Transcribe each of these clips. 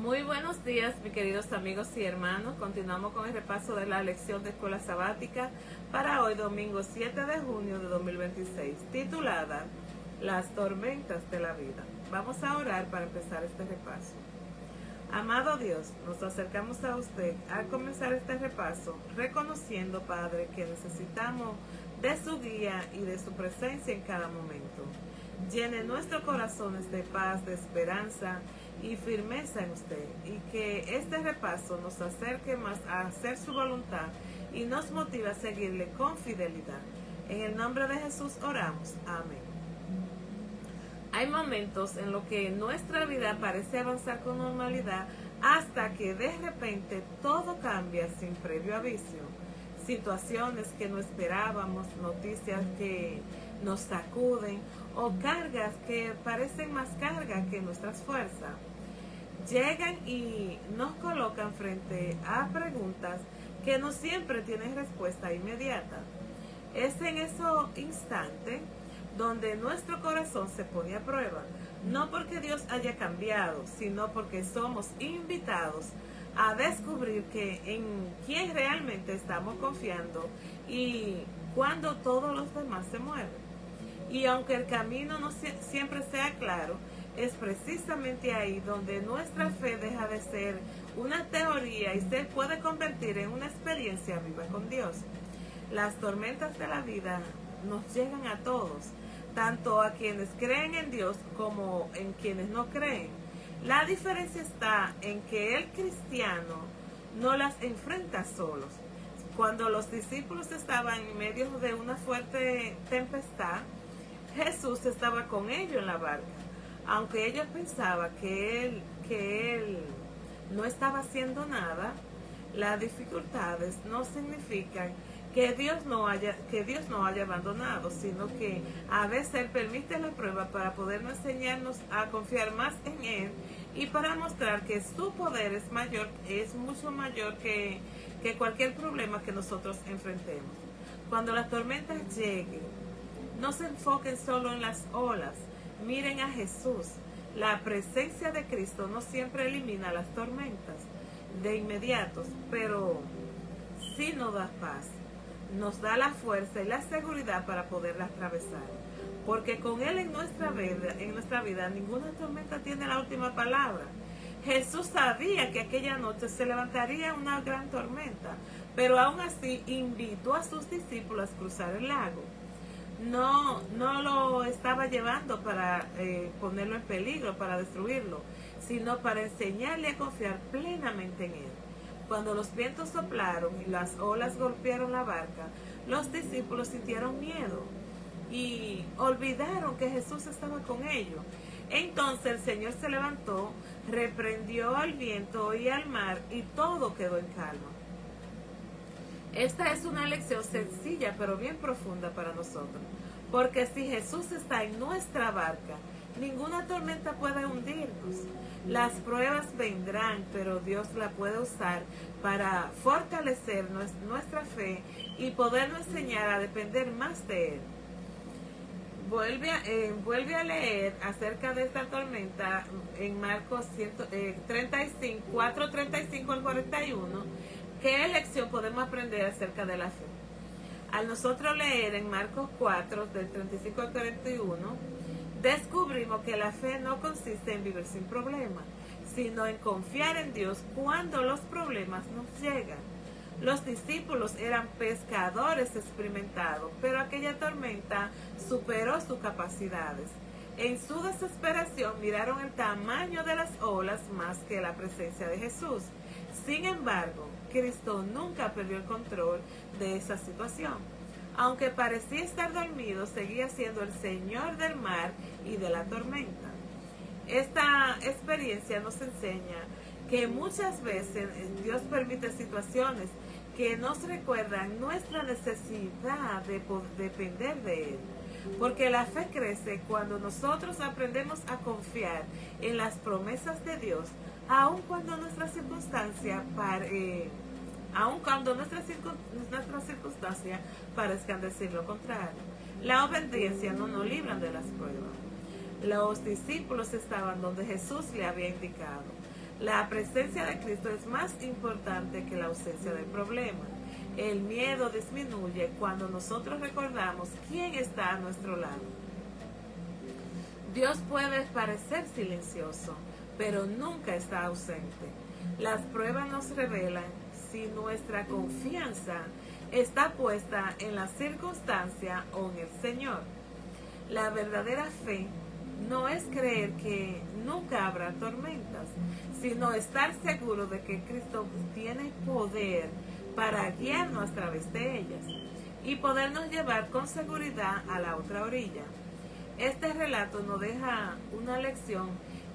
Muy buenos días, mis queridos amigos y hermanos. Continuamos con el repaso de la lección de escuela sabática para hoy, domingo 7 de junio de 2026, titulada Las tormentas de la vida. Vamos a orar para empezar este repaso. Amado Dios, nos acercamos a usted al comenzar este repaso, reconociendo, Padre, que necesitamos de su guía y de su presencia en cada momento. Llene nuestros corazones de paz, de esperanza y firmeza en usted, y que este repaso nos acerque más a hacer su voluntad y nos motive a seguirle con fidelidad. En el nombre de Jesús oramos. Amén. Hay momentos en los que nuestra vida parece avanzar con normalidad hasta que de repente todo cambia sin previo aviso. Situaciones que no esperábamos, noticias que nos sacuden o cargas que parecen más cargas que nuestras fuerzas. Llegan y nos colocan frente a preguntas que no siempre tienen respuesta inmediata. Es en esos instantes donde nuestro corazón se pone a prueba, no porque Dios haya cambiado, sino porque somos invitados a descubrir en quién realmente estamos confiando y cuando todos los demás se mueven. Y aunque el camino no siempre sea claro, es precisamente ahí donde nuestra fe deja de ser una teoría y se puede convertir en una experiencia viva con Dios. Las tormentas de la vida nos llegan a todos, tanto a quienes creen en Dios como en quienes no creen. La diferencia está en que el cristiano no las enfrenta solos. Cuando los discípulos estaban en medio de una fuerte tempestad, Jesús estaba con ellos en la barca. Aunque ellos pensaban que él no estaba haciendo nada, las dificultades no significan que Dios no haya abandonado, sino que a veces Él permite la prueba para podernos enseñarnos a confiar más en Él y para mostrar que su poder es mucho mayor que cualquier problema que nosotros enfrentemos. Cuando las tormentas lleguen, no se enfoquen solo en las olas, miren a Jesús. La presencia de Cristo no siempre elimina las tormentas de inmediato, pero sí nos da paz. Nos da la fuerza y la seguridad para poderla atravesar. Porque con Él en nuestra vida, ninguna tormenta tiene la última palabra. Jesús sabía que aquella noche se levantaría una gran tormenta, pero aún así invitó a sus discípulos a cruzar el lago. No lo estaba llevando para ponerlo en peligro, para destruirlo, sino para enseñarle a confiar plenamente en Él. Cuando los vientos soplaron y las olas golpearon la barca, los discípulos sintieron miedo y olvidaron que Jesús estaba con ellos. Entonces el Señor se levantó, reprendió al viento y al mar y todo quedó en calma. Esta es una lección sencilla pero bien profunda para nosotros, porque si Jesús está en nuestra barca, ninguna tormenta puede hundirnos. Las pruebas vendrán, pero Dios la puede usar para fortalecer nuestra fe y podernos enseñar a depender más de Él. Vuelve a leer acerca de esta tormenta en Marcos 4:35 al 41. ¿Qué lección podemos aprender acerca de la fe? Al nosotros leer en Marcos 4, del 35 al 41, descubrimos que la fe no consiste en vivir sin problemas, sino en confiar en Dios cuando los problemas nos llegan. Los discípulos eran pescadores experimentados, pero aquella tormenta superó sus capacidades. En su desesperación miraron el tamaño de las olas más que la presencia de Jesús. Sin embargo, Cristo nunca perdió el control de esa situación. Aunque parecía estar dormido, seguía siendo el Señor del mar y de la tormenta. Esta experiencia nos enseña que muchas veces Dios permite situaciones que nos recuerdan nuestra necesidad de depender de Él. Porque la fe crece cuando nosotros aprendemos a confiar en las promesas de Dios, aun cuando nuestras circunstancias parezcan decir lo contrario. La obediencia no nos libra de las pruebas. Los discípulos estaban donde Jesús le había indicado. La presencia de Cristo es más importante que la ausencia del problema. El miedo disminuye cuando nosotros recordamos quién está a nuestro lado. Dios puede parecer silencioso, pero nunca está ausente. Las pruebas nos revelan si nuestra confianza está puesta en la circunstancia o en el Señor. La verdadera fe no es creer que nunca habrá tormentas, sino estar seguro de que Cristo tiene poder para guiarnos a través de ellas y podernos llevar con seguridad a la otra orilla. Este relato nos deja una lección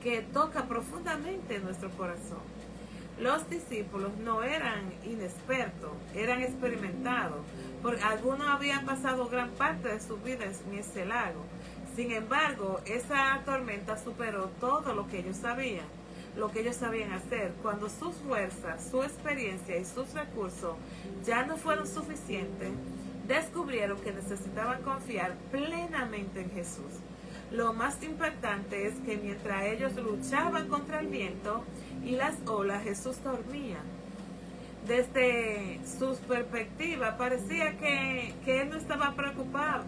que toca profundamente nuestro corazón. Los discípulos no eran inexpertos, eran experimentados, porque algunos habían pasado gran parte de su vida en ese lago. Sin embargo, esa tormenta superó todo lo que ellos sabían hacer. Cuando sus fuerzas, su experiencia y sus recursos ya no fueron suficientes, descubrieron que necesitaban confiar plenamente en Jesús. Lo más importante es que mientras ellos luchaban contra el viento y las olas, Jesús dormía. Desde su perspectiva parecía que él no estaba preocupado,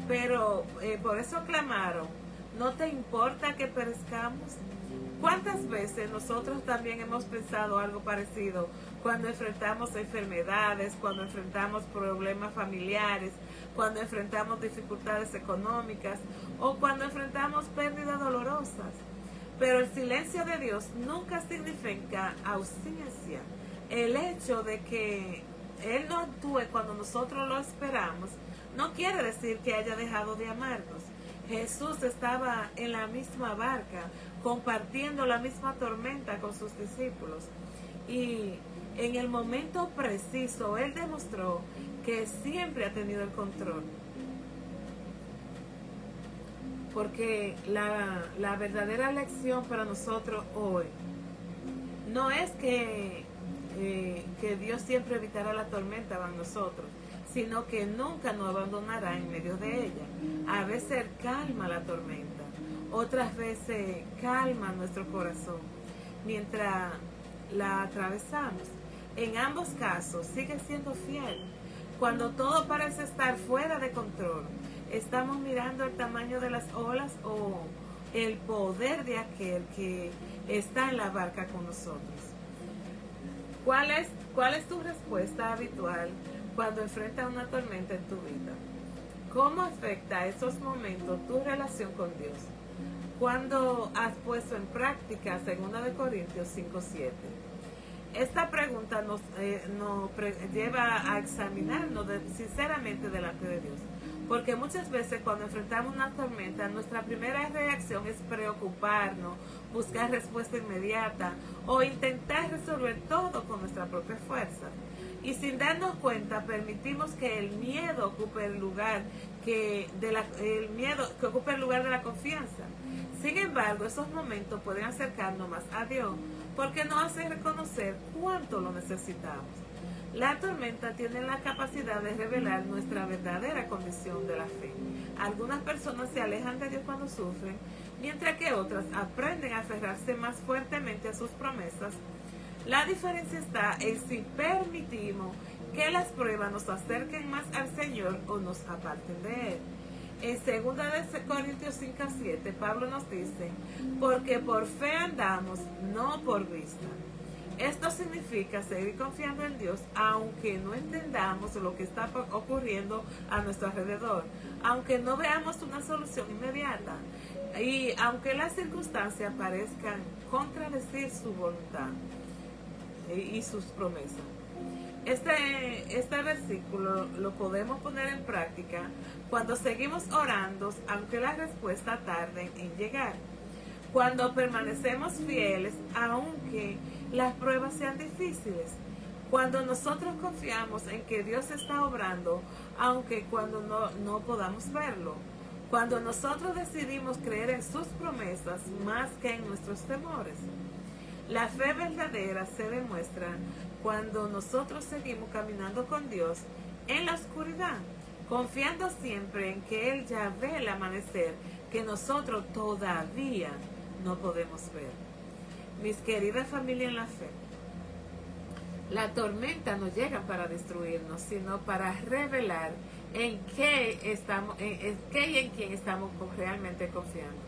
pero por eso clamaron: ¿no te importa que perezcamos? ¿Cuántas veces nosotros también hemos pensado algo parecido cuando enfrentamos enfermedades, cuando enfrentamos problemas familiares, cuando enfrentamos dificultades económicas o cuando enfrentamos pérdidas dolorosas? Pero el silencio de Dios nunca significa ausencia. El hecho de que Él no actúe cuando nosotros lo esperamos no quiere decir que haya dejado de amarnos. Jesús estaba en la misma barca, compartiendo la misma tormenta con sus discípulos. Y en el momento preciso, Él demostró que siempre ha tenido el control. Porque la verdadera lección para nosotros hoy no es que Dios siempre evitará la tormenta para nosotros, sino que nunca nos abandonará en medio de ella. A veces calma la tormenta, otras veces calma nuestro corazón mientras la atravesamos. En ambos casos sigue siendo fiel. Cuando todo parece estar fuera de control, ¿estamos mirando el tamaño de las olas o el poder de aquel que está en la barca con nosotros? ¿Cuál es tu respuesta habitual cuando enfrentas una tormenta en tu vida? ¿Cómo afecta a esos momentos tu relación con Dios? ¿Cuándo has puesto en práctica 2 Corintios 5:7? Esta pregunta nos lleva a examinarnos sinceramente delante de Dios. Porque muchas veces cuando enfrentamos una tormenta, nuestra primera reacción es preocuparnos, buscar respuesta inmediata o intentar resolver todo con nuestra propia fuerza. Y sin darnos cuenta, permitimos que el miedo ocupe el lugar de la confianza. Sin embargo, esos momentos pueden acercarnos más a Dios porque nos hacen reconocer cuánto lo necesitamos. La tormenta tiene la capacidad de revelar nuestra verdadera condición de la fe. Algunas personas se alejan de Dios cuando sufren, mientras que otras aprenden a aferrarse más fuertemente a sus promesas. La diferencia está en si permitimos que las pruebas nos acerquen más al Señor o nos aparten de Él. En 2 Corintios 5:7, Pablo nos dice: porque por fe andamos, no por vista. Esto significa seguir confiando en Dios aunque no entendamos lo que está ocurriendo a nuestro alrededor, aunque no veamos una solución inmediata y aunque las circunstancias parezcan contradecir su voluntad y sus promesas. Este versículo lo podemos poner en práctica cuando seguimos orando aunque la respuesta tarde en llegar. Cuando permanecemos fieles, aunque las pruebas sean difíciles. Cuando nosotros confiamos en que Dios está obrando, aunque cuando no podamos verlo. Cuando nosotros decidimos creer en sus promesas más que en nuestros temores. La fe verdadera se demuestra cuando nosotros seguimos caminando con Dios en la oscuridad, confiando siempre en que Él ya ve el amanecer que nosotros todavía no podemos ver. Mis queridas familia en la fe, la tormenta no llega para destruirnos, sino para revelar en qué estamos, en qué y en quién estamos realmente confiando.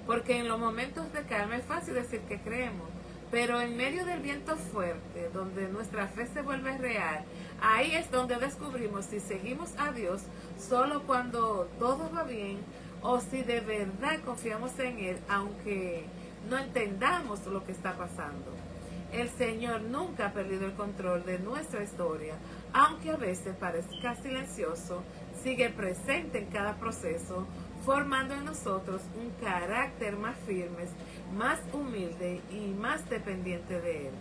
Porque en los momentos de calma es fácil decir que creemos, pero en medio del viento fuerte, donde nuestra fe se vuelve real, ahí es donde descubrimos si seguimos a Dios solo cuando todo va bien o si de verdad confiamos en Él, aunque no entendamos lo que está pasando. El Señor nunca ha perdido el control de nuestra historia, aunque a veces parezca silencioso, sigue presente en cada proceso, formando en nosotros un carácter más firme, más humilde y más dependiente de Él.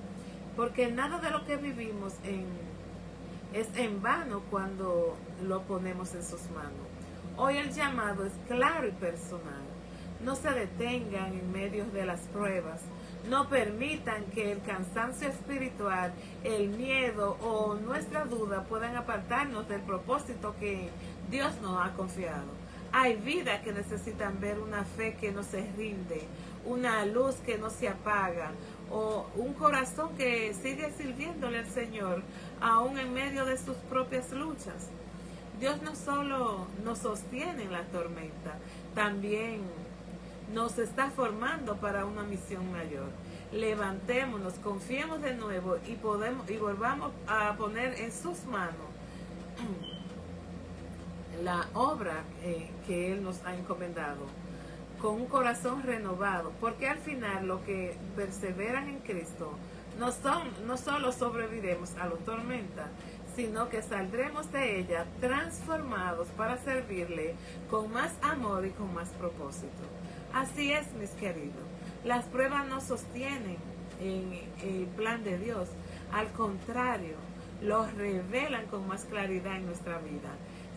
Porque nada de lo que vivimos es en vano cuando lo ponemos en sus manos. Hoy el llamado es claro y personal. No se detengan en medio de las pruebas. No permitan que el cansancio espiritual, el miedo o nuestra duda puedan apartarnos del propósito que Dios nos ha confiado. Hay vidas que necesitan ver una fe que no se rinde, una luz que no se apaga, o un corazón que sigue sirviéndole al Señor, aún en medio de sus propias luchas. Dios no solo nos sostiene en la tormenta, también nos está formando para una misión mayor. Levantémonos, confiemos de nuevo y volvamos a poner en sus manos la obra que Él nos ha encomendado, con un corazón renovado, porque al final los que perseveran en Cristo no solo sobreviviremos a la tormenta, sino que saldremos de ella transformados para servirle con más amor y con más propósito. Así es, mis queridos, las pruebas no sostienen en el plan de Dios, al contrario, los revelan con más claridad en nuestra vida.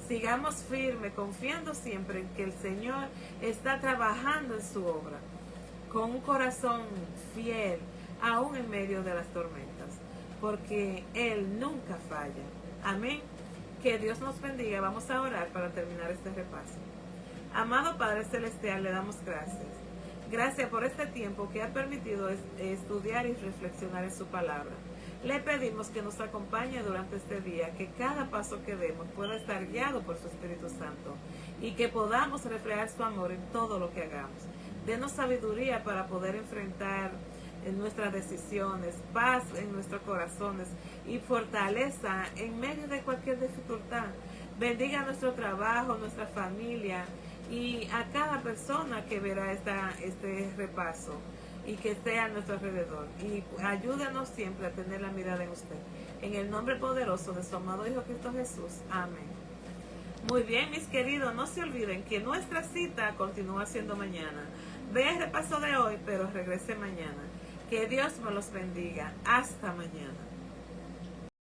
Sigamos firmes, confiando siempre en que el Señor está trabajando en su obra, con un corazón fiel, aún en medio de las tormentas, porque Él nunca falla. Amén. Que Dios nos bendiga. Vamos a orar para terminar este repaso. Amado Padre Celestial, le damos gracias. Gracias por este tiempo que ha permitido estudiar y reflexionar en su palabra. Le pedimos que nos acompañe durante este día, que cada paso que demos pueda estar guiado por su Espíritu Santo y que podamos reflejar su amor en todo lo que hagamos. Denos sabiduría para poder enfrentar nuestras decisiones, paz en nuestros corazones y fortaleza en medio de cualquier dificultad. Bendiga nuestro trabajo, nuestra familia y a cada persona que verá este repaso y que esté a nuestro alrededor. Y ayúdanos siempre a tener la mirada en usted. En el nombre poderoso de su amado Hijo Cristo Jesús. Amén. Muy bien, mis queridos, no se olviden que nuestra cita continúa siendo mañana. Ve el repaso de hoy, pero regrese mañana. Que Dios me los bendiga. Hasta mañana.